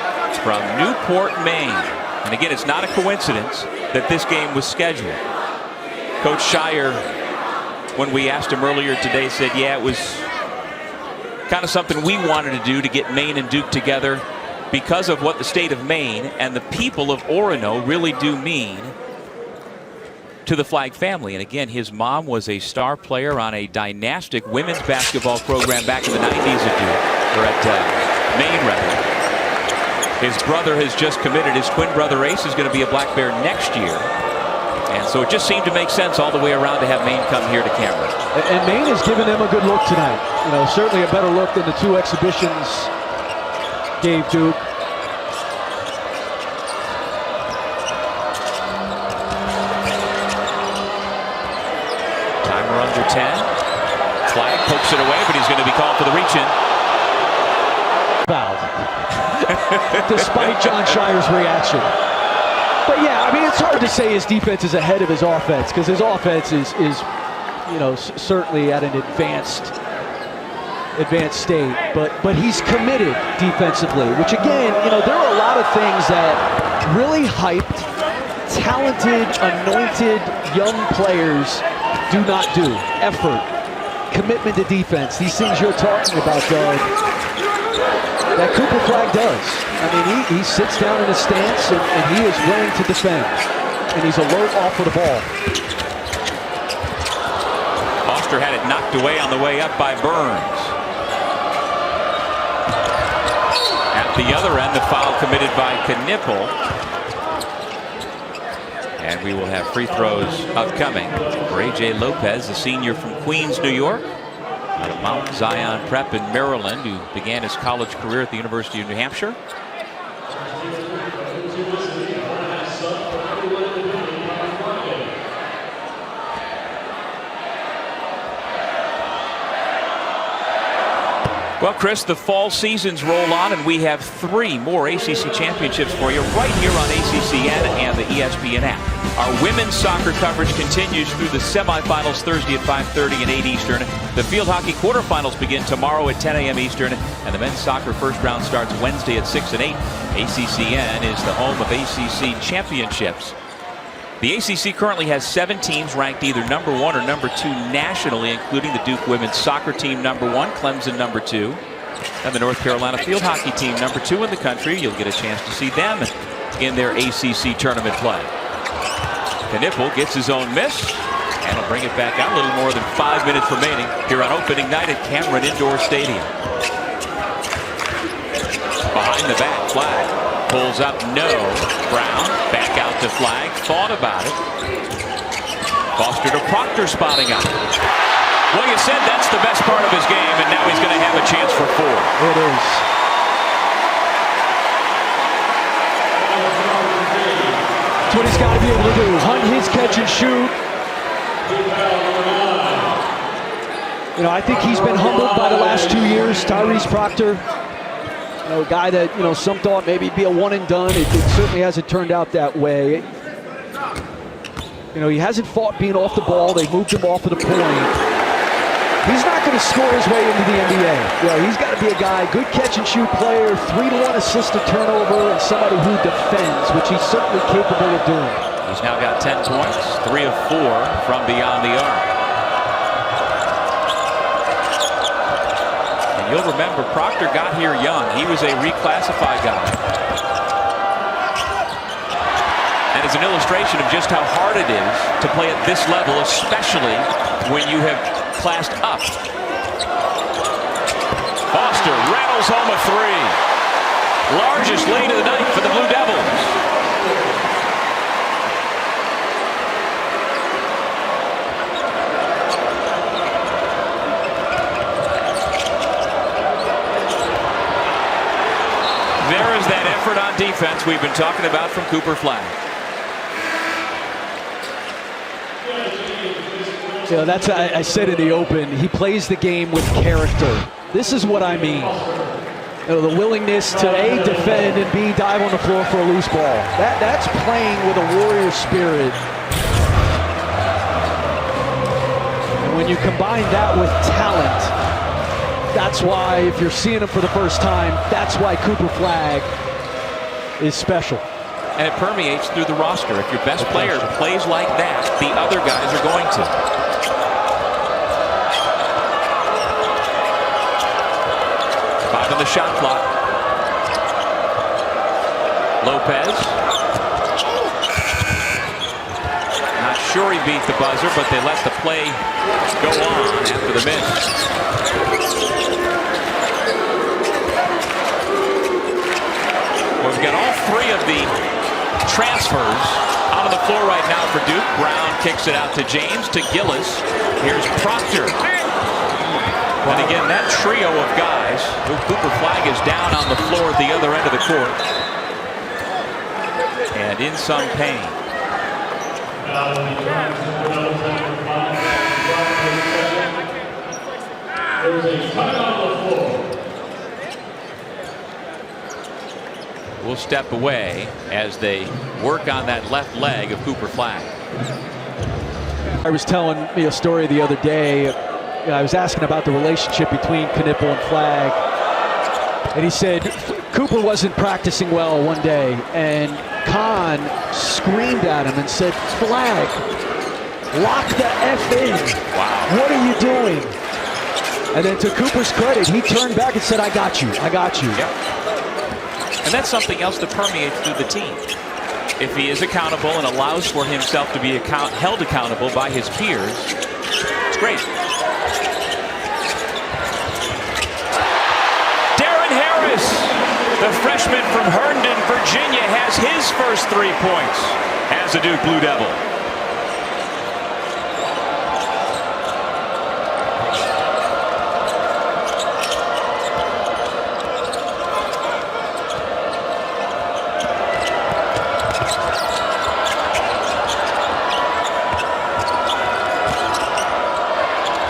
from Newport, Maine. And again, it's not a coincidence that this game was scheduled. Coach Shire, when we asked him earlier today, said, yeah, it was kind of something we wanted to do to get Maine and Duke together because of what the state of Maine and the people of Orono really do mean to the Flagg family. And again, his mom was a star player on a dynastic women's basketball program back in the 90s at Duke, or at Maine rather. His brother has just committed. His twin brother Ace is going to be a Black Bear next year. And so it just seemed to make sense all the way around to have Maine come here to Cameron. And Maine has given them a good look tonight. You know, certainly a better look than the 2 exhibitions gave Duke. Timer under 10. Flagg pokes it away, but he's going to be called for the reach-in. Fouled. Despite John Shire's reaction. But yeah, I mean, it's hard to say his defense is ahead of his offense because his offense is you know, certainly at an advanced state. But he's committed defensively, which again, you know, there are a lot of things that really hyped, talented, anointed young players do not do. Effort, commitment to defense, these things you're talking about, Doug, that Cooper Flagg does. I mean, he sits down in a stance and he is willing to defend. And he's alert off of the ball. Foster had it knocked away on the way up by Burns. At the other end, the foul committed by Knipple. And we will have free throws upcoming for A.J. Lopez, the senior from Queens, New York, out of Mount Zion Prep in Maryland, who began his college career at the University of New Hampshire. Well, Chris, the fall seasons roll on, and we have 3 more ACC championships for you right here on ACCN and the ESPN app. Our women's soccer coverage continues through the semifinals Thursday at 5:30 and 8 Eastern. The field hockey quarterfinals begin tomorrow at 10 a.m. Eastern, and the men's soccer first round starts Wednesday at 6 and 8. ACCN is the home of ACC championships. The ACC currently has 7 teams ranked either number 1 or number 2 nationally, including the Duke women's soccer team number 1, Clemson number 2, and the North Carolina field hockey team number 2 in the country. You'll get a chance to see them in their ACC tournament play. Knipple gets his own miss, and he'll bring it back out. A little more than 5 minutes remaining here on opening night at Cameron Indoor Stadium. Behind the back, Flagg pulls up, no. Brown back out to Flagg, thought about it. Foster to Proctor, spotting up. Well, you said that's the best part of his game, and now he's going to have a chance for 4. It is. That's what he's got to be able to do. Hunt his catch and shoot. You know, I think he's been humbled by the last 2 years. Tyrese Proctor, you know, a guy that, you know, some thought maybe be a one and done. It certainly hasn't turned out that way. You know, he hasn't fought being off the ball. They moved him off of the point. He's not going to score his way into the NBA. You know, he's got to be a guy, good catch and shoot player, 3-to-1 assist to turnover, and somebody who defends, which he's certainly capable of doing. He's now got 10 points, 3 of 4 from beyond the arc. And you'll remember Proctor got here young. He was a reclassified guy. And as an illustration of just how hard it is to play at this level, especially when you have classed up. Foster rattles home a three. Largest lead of the night for the Blue Devils. There is that effort on defense we've been talking about from Cooper Flagg. Yeah, that's I said in the open, he plays the game with character. This is what I mean. You know, the willingness to A, defend, and B, dive on the floor for a loose ball. That's playing with a warrior spirit. And when you combine that with talent, that's why, if you're seeing him for the first time, that's why Cooper Flagg is special. And it permeates through the roster. If your best player plays like that, the other guys are going to. On the shot clock. Lopez. Not sure he beat the buzzer, but they let the play go on after the miss. Well, we've got all three of the transfers out on the floor right now for Duke. Brown kicks it out to James, to Gillis. Here's Proctor. And again, that trio of guys, Cooper Flagg is down on the floor at the other end of the court. And in some pain. We'll step away as they work on that left leg of Cooper Flagg. I was telling me a story the other day. I was asking about the relationship between Knipple and Flagg, and he said Cooper wasn't practicing well one day, and Kahn screamed at him and said, "Flagg, lock the F in. Wow. What are you doing?" And then to Cooper's credit, he turned back and said, "I got you. I got you." Yep. And that's something else that permeates through the team. If he is accountable and allows for himself to be held accountable by his peers, it's great. The freshman from Herndon, Virginia, has his first 3 points as a Duke Blue Devil.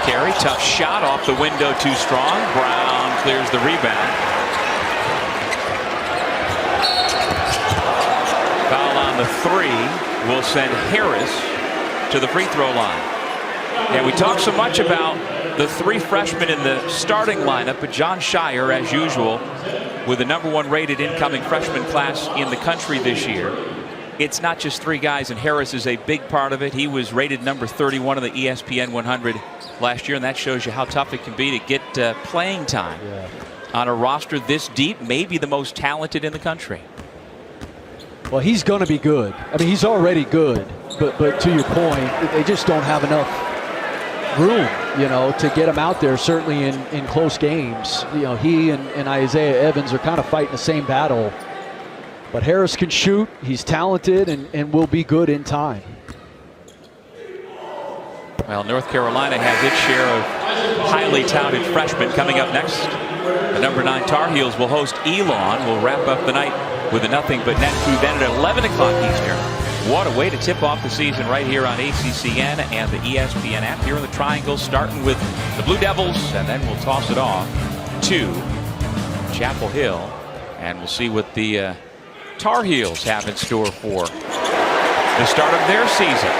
Carey, tough shot off the window, too strong. Brown clears the rebound. The three will send Harris to the free throw line. And we talk so much about the three freshmen in the starting lineup, but John Shire, as usual, with the #1 rated incoming freshman class in the country this year. It's not just three guys, and Harris is a big part of it. He was rated number 31 of the ESPN 100 last year, and that shows you how tough it can be to get playing time on a roster this deep, maybe the most talented in the country. Well, he's going to be good. I mean, he's already good. But to your point, they just don't have enough room, you know, to get him out there, certainly in close games. You know, he and Isaiah Evans are kind of fighting the same battle. But Harris can shoot. He's talented and will be good in time. Well, North Carolina has its share of highly touted freshmen coming up next. The #9 Tar Heels will host Elon. We'll wrap up the night with a nothing but net crew then at 11 o'clock Eastern. What a way to tip off the season right here on ACCN and the ESPN app here in the Triangle, starting with the Blue Devils, and then we'll toss it off to Chapel Hill, and we'll see what the Tar Heels have in store for the start of their season.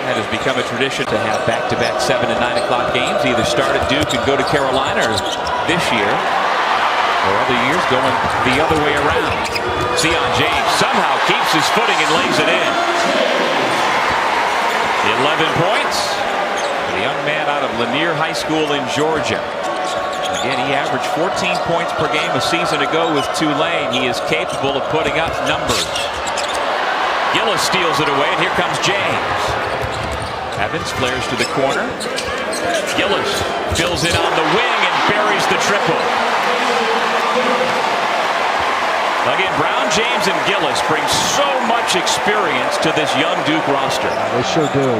That has become a tradition to have back-to-back 7 and 9 o'clock games, either start at Duke and go to Carolina, or this year, or other years, going the other way around. Zion James somehow keeps his footing and lays it in. 11 points. The young man out of Lanier High School in Georgia. Again, he averaged 14 points per game a season ago with Tulane. He is capable of putting up numbers. Gillis steals it away, and here comes James. Evans flares to the corner. Gillis fills in on the wing and buries the triple. Again, Brown, James, and Gillis bring so much experience to this young Duke roster. They sure do.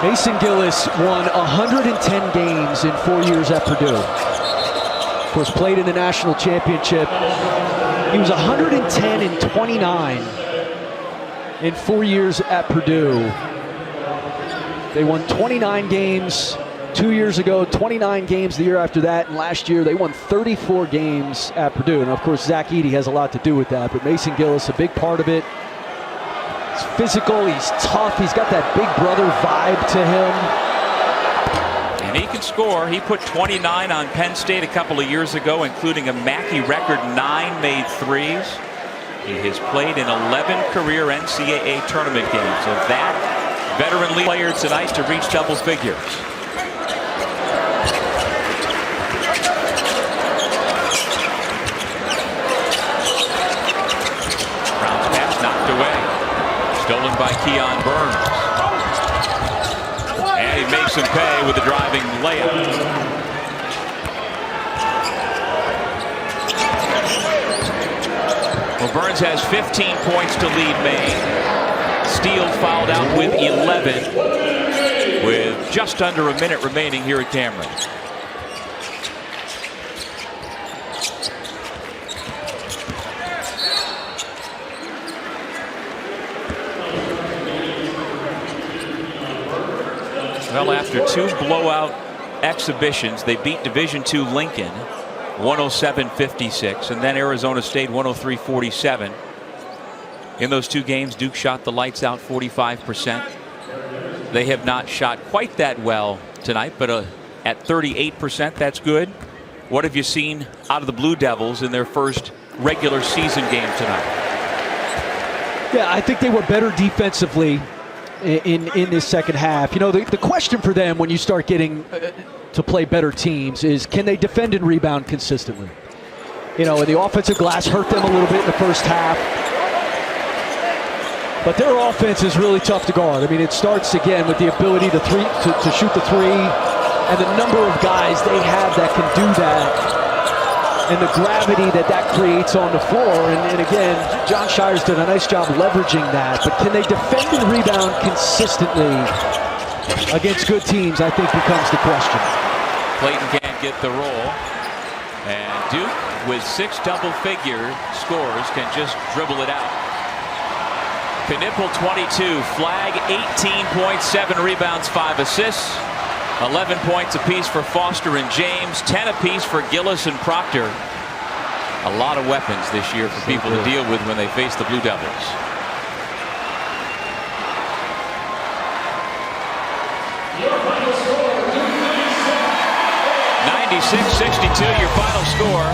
Mason Gillis won 110 games in 4 years at Purdue. Of course, played in the national championship. He was 110 and 29 in 4 years at Purdue. They won 29 games 2 years ago, 29 games the year after that, and last year they won 34 games at Purdue. And of course, Zach Edey has a lot to do with that, but Mason Gillis, a big part of it. He's physical, he's tough, he's got that big brother vibe to him. And he can score. He put 29 on Penn State a couple of years ago, including a Mackey record 9 made threes. He has played in 11 career NCAA tournament games. So that veteran league player tonight to reach double figures. Brown's pass knocked away. Stolen by Keon Burns. And he makes him pay with a driving layup. Well, Burns has 15 points to lead Maine. Steele fouled out with 11 with just under a minute remaining here at Cameron. Well, after 2 blowout exhibitions, they beat Division II Lincoln 107-56, and then Arizona State 103-47. In those 2 games, Duke shot the lights out 45%. They have not shot quite that well tonight, but at 38%, that's good. What have you seen out of the Blue Devils in their first regular season game tonight? Yeah, I think they were better defensively in this second half. You know, the question for them when you start getting to play better teams is, can they defend and rebound consistently? You know, and the offensive glass hurt them a little bit in the first half. But their offense is really tough to guard. I mean, it starts again with the ability to shoot the three, and the number of guys they have that can do that, and the gravity that creates on the floor. And again, John Shire's done a nice job leveraging that. But can they defend and rebound consistently against good teams, I think becomes the question. Clayton can't get the roll. And Duke, with 6 double-figure scores, can just dribble it out. Knipple 22, Flagg 18.7 rebounds, 5 assists, 11 points apiece for Foster and James, 10 apiece for Gillis and Proctor. A lot of weapons this year for people to deal with when they face the Blue Devils. 96-62, your final score.